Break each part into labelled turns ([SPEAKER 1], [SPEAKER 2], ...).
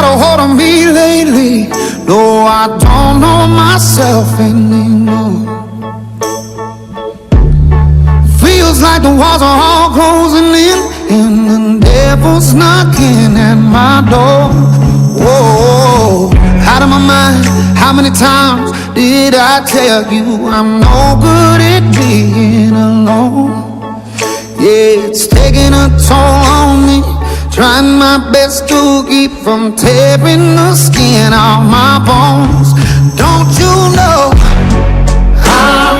[SPEAKER 1] got a hold of me lately. No, I don't know myself anymore. Feels like the walls are all closing in, and the devil's knocking at my door. Whoa, out of my mind. How many times did I tell you I'm no good at being alone? Yeah, it's taking a toll on me, trying my best to keep from tearing the skin off my bones. Don't you know how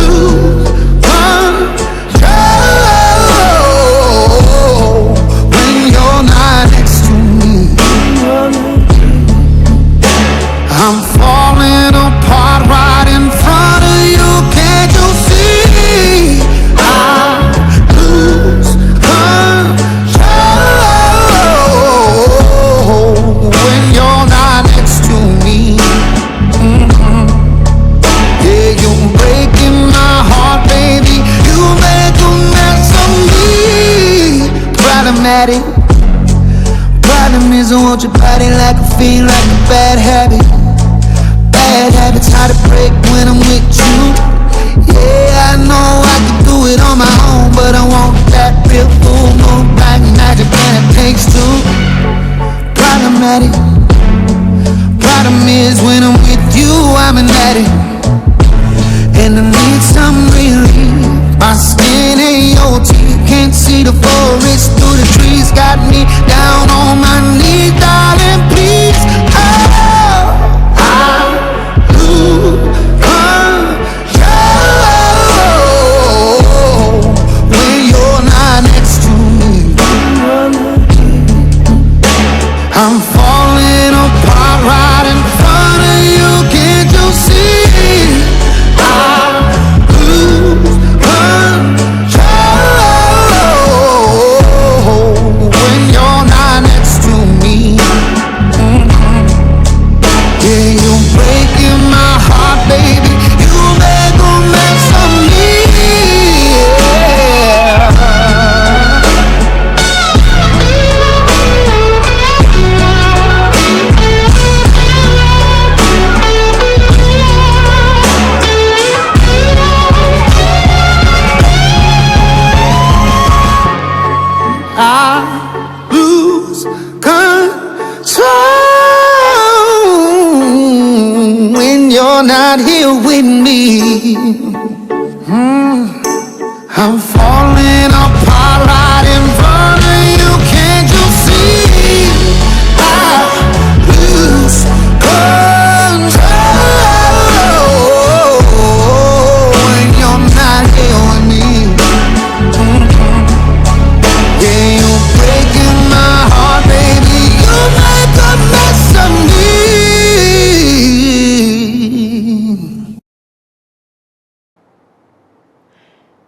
[SPEAKER 1] to control when you're not next to me? I'm falling apart right in front of you. Can't you see? I lose control when you're not next to me. Yeah, you're breaking my heart, baby. You make a mess of me. Problematic. Problem is I want your body like I feel like a bad habit. Bad habits hard to break when I'm with you. Yeah, I know I can do it on my own, but I want that real full moon black magic, and it takes two. Problematic. Problem is when I'm with you, I'm an addict, and I need some relief. My skin ain't your teeth, can't see the forest through the trees. Got me down on my knees, darling, please. Oh, I lose control when you're not next to me. I'm falling apart right in front of you. Can't you see? I lose control when you're not next to me. Yeah, you're breaking my heart, baby. You make a mess of me. I lose control when you're not here with me. I'm falling apart right in front of you. Can't you see? I lose control when you're not here with me. Yeah, you're breaking my heart, baby. You make a mess of me.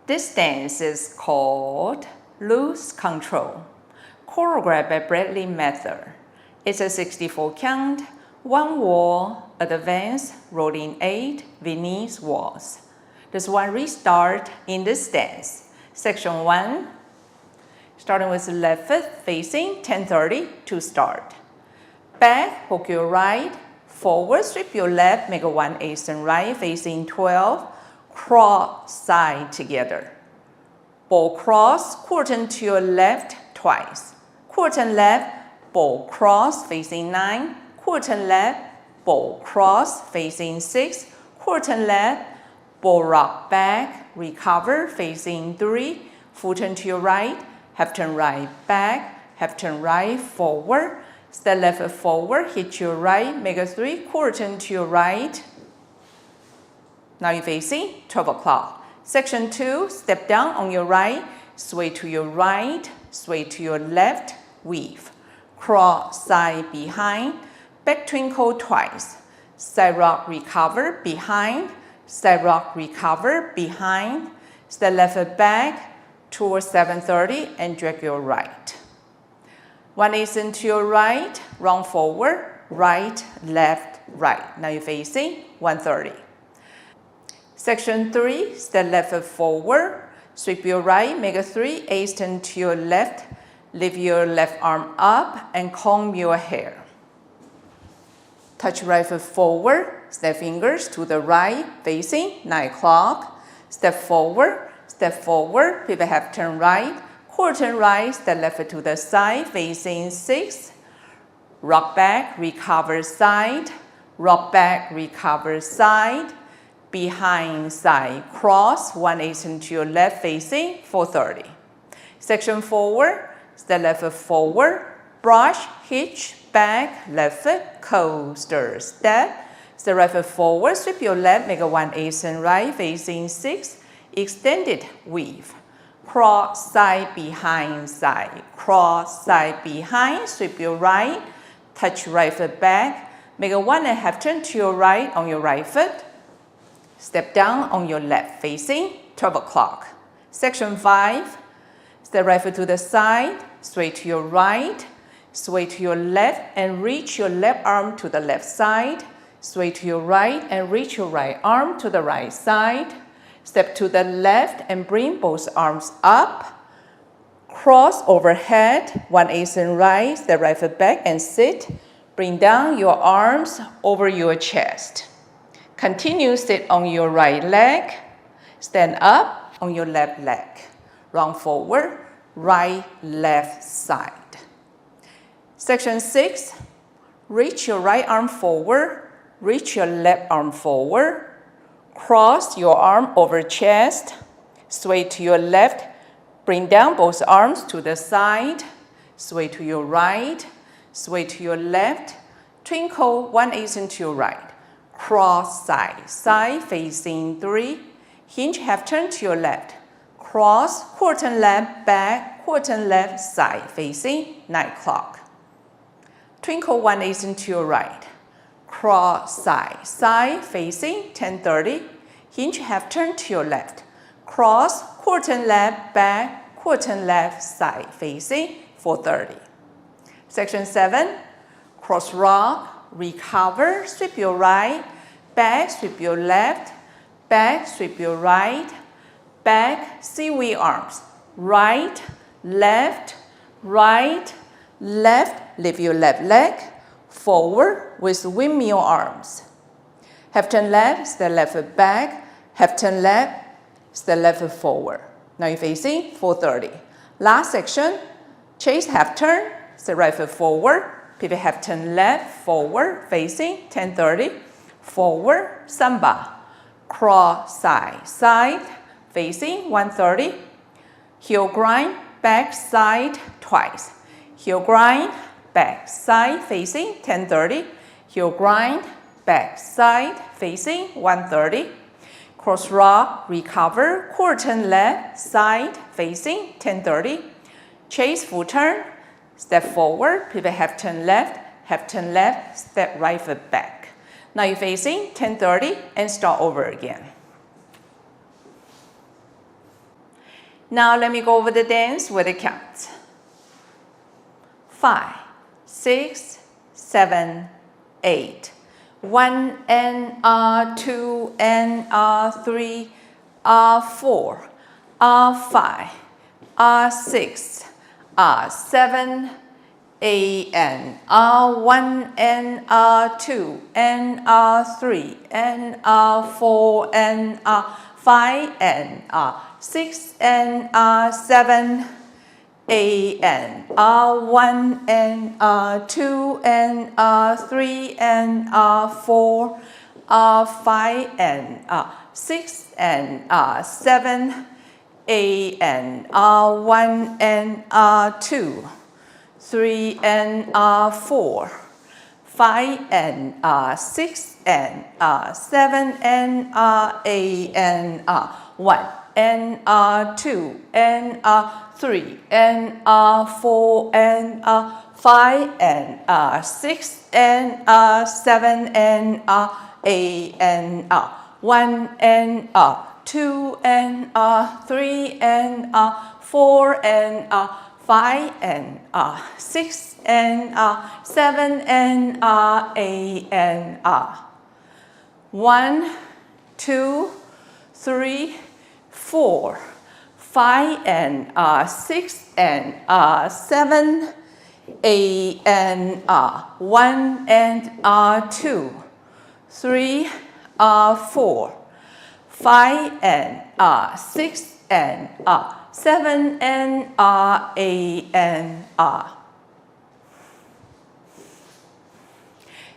[SPEAKER 2] This dance is called Lose Control, choreographed by Bradley Mather. It's a 64 count, one wall, advance, rolling 8, Viennese waltz. There's one restart in this dance. Section 1, starting with the left foot facing 10:30 to start. Back, hook your right, forward, sweep your left, make a 1/8 and right facing 12, cross side together. Ball cross, quarter to your left twice. Quarter left, ball cross facing 9, quarter left, ball cross facing 6, quarter left, ball rock back, recover facing 3, full turn to your right, half turn right back, half turn right forward, step left forward, hit your right, make a 3, quarter turn to your right. Now you're facing 12 o'clock. Section 2, step down on your right, sway to your right, sway to your left, weave. Cross side behind, back twinkle twice. Side rock recover behind, side rock recover behind, step left back towards 7:30 and drag your right. 1/8 into your right, round forward, right, left, right. Now you're facing 1:30. Section 3, step left forward, sweep your right, make a 3/8 turn to your left, lift your left arm up and comb your hair. touch right foot forward, step fingers to the right, facing 9 o'clock. Step forward, pivot half turn right, quarter turn right, step left foot to the side, facing 6. Rock back, recover side, rock back, recover side, behind side, cross, 1/8 turn to your left, facing 430. Section forward, step left foot forward, brush, hitch, back, left foot, coaster, step right foot forward, sweep your left, make a 1/8 turn right, facing 6, extended weave. Cross side, cross side, behind, sweep your right, touch right foot back, make a 1.5 turn to your right on your right foot, step down on your left, facing 12 o'clock. Section 5, step right foot to the side, sway to your right, sway to your left and reach your left arm to the left side, sway to your right and reach your right arm to the right side, step to the left and bring both arms up, cross overhead, 1/8 turn right, step right foot back and sit. Bring down your arms over your chest. Continue sit on your right leg. Stand up on your left leg. Round forward, right, left side. Section 6, reach your right arm forward, reach your left arm forward. Cross your arm over chest. Sway to your left. Bring down both arms to the side. Sway to your right. Sway to your left. Twinkle 1/8 turn to your right. Cross side facing 3. Hinge half turn to your left. Cross, quarter turn left, back, quarter turn left, side facing 9 o'clock. Twinkle 1/8 turn to your right. Cross side facing 10:30. Hinge half turn to your left. Cross, quarter turn left, back, quarter turn left, side facing 4:30. Section 7, cross rock, recover, sweep your right, back, sweep your left, back, sweep your right, back, seaweed arms, right, left, lift your left leg, forward with windmill arms. Half turn left, step left foot back, half turn left, step left foot forward. Now you're facing 430. Last section, chase half turn, step right foot forward, pivot half turn left, forward, facing 1030, forward, samba, cross side, facing 130, heel grind, back side twice, heel grind, back side facing 1030, heel grind, back side facing 130, cross rock, recover, quarter turn left, side facing 1030, chase full turn, step forward, pivot half turn left, step right foot back. Now you're facing 1030 and start over again. Now let me go over the dance with a count. 5, 6, 7, 8. 1 and 2 and 3, 4, 5, 6, 7, 8 and 1 and 2 and 3 and 4 and 5 and 6 and 7, 8 and 1 and 2 and 3 and 4, 5 and 6 and 7, 8 and 1 and 2, 3 and 4, 5 and 6 and 7 and 8 and 1 and 2 and 3 and 4 and 5 and 6 and 7 and 8 and 1 and 2 and 3 and 4 and 5 and 6 and 7 and 8 and 1, 2, 3, 4, 5 and 6 and 7, A and R, 1 and R, 2, 3 R, 4, 5 and R, 6 and R, 7 and R, A and R.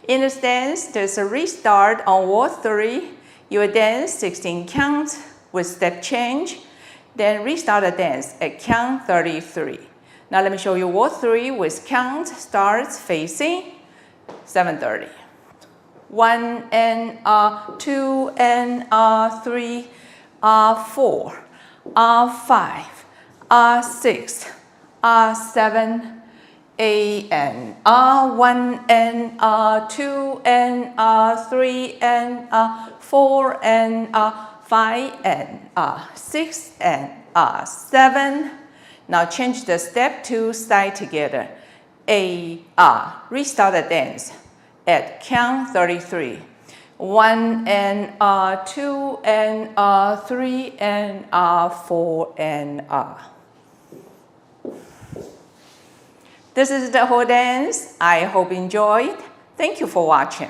[SPEAKER 2] In this dance, there's a restart on wall 3. You will dance 16 counts with step change, then restart the dance at count 33. Now let me show you wall 3 with count starts facing 7:30. 1 and R, 2 and R, 3, R4, R5, R6, R7, A and R, 1 and R2 and R3 and R4 and R5 and R6 and R7. Now change the step to side together. A, R. Restart the dance at count 33. 1 and R2 and R3 and R4 and R. This is the whole dance. I hope you enjoyed. Thank you for watching.